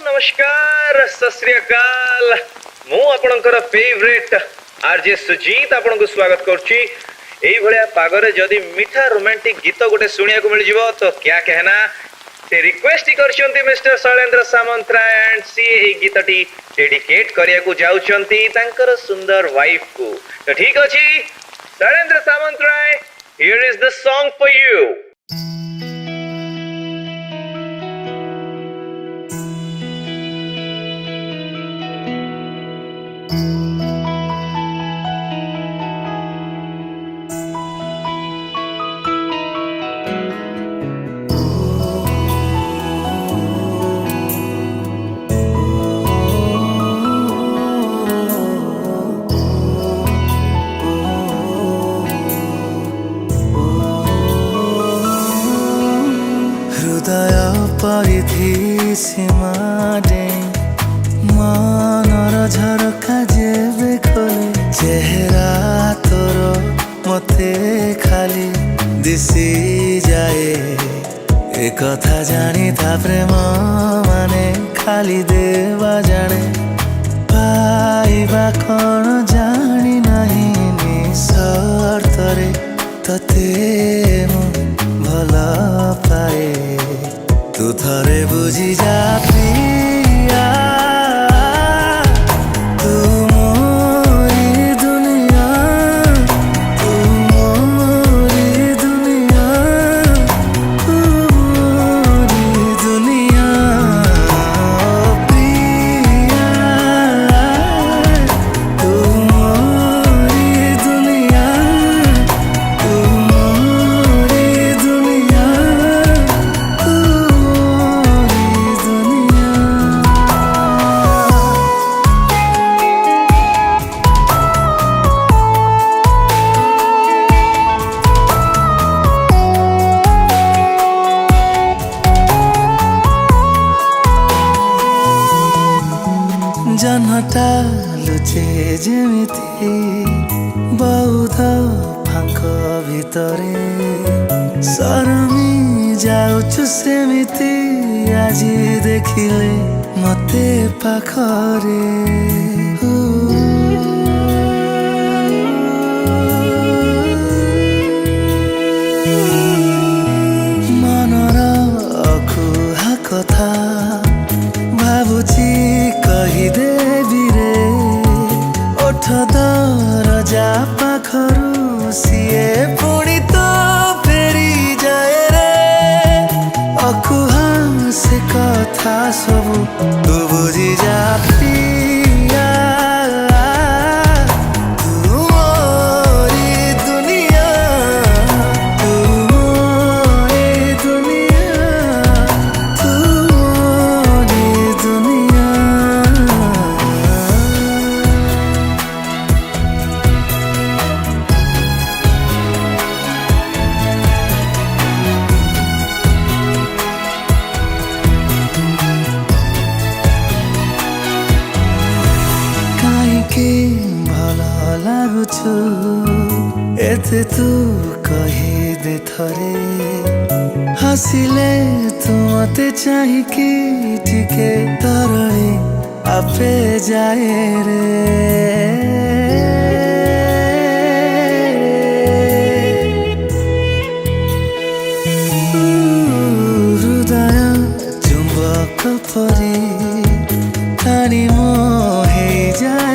नमस्कार सत श्री अकाल मु आपणकर फेवरेट आरजे सुजीत आपन को स्वागत करुच्ची एई भलिया पागरे जदि मीठा रोमांटिक गीत गोटे सुनिया को मिल जिवो तो क्या कहना से रिक्वेस्ट करछंती मिस्टर शैलेंद्र सामंतराय एंड सी ए गीतटी डेडिकेट करिया को जाउछंती तांकर सुंदर वाइफ को तो ठीक अछि Shailendra Samantaray here is the song for you. परिधि सीमाडे मनर झरका जेबे खोले चेहरा तोर मते खाली दिसी जाए ए कथा जानी था प्रेम माने खाली देवा जाने पाइबा कौन जानी नहीं निसर्तरे तते मु भला पाए तू थरे बुझी जा प्रिया तू मोरी दुनिया तू मोरी दुनिया तू मोरी दुनिया प्रिया तू मोरी दुनिया तू मोरी दुनिया जनटा लुचे जेमिति बहुत फांक भितरे सरमी जाउछु सेमिति आजी देखिले मते पाखरे मनर अकुहा कथा भाबुची कहिदेवी रे ओठ दरजा पाखरु सिए पुणी तो फेरी जाए रे अकुहा से कथा सबु तू बुझी जा प्रिया तू मोरी दुनिया तू मोरी दुनिया तू मोरी दुनिया। भल लागुछु एते तू कही दे थरे हसिले तू मते चाहिकी टिके तरले आपे जाए रे हृदय चुम्बक परी टाणी मोहे जाए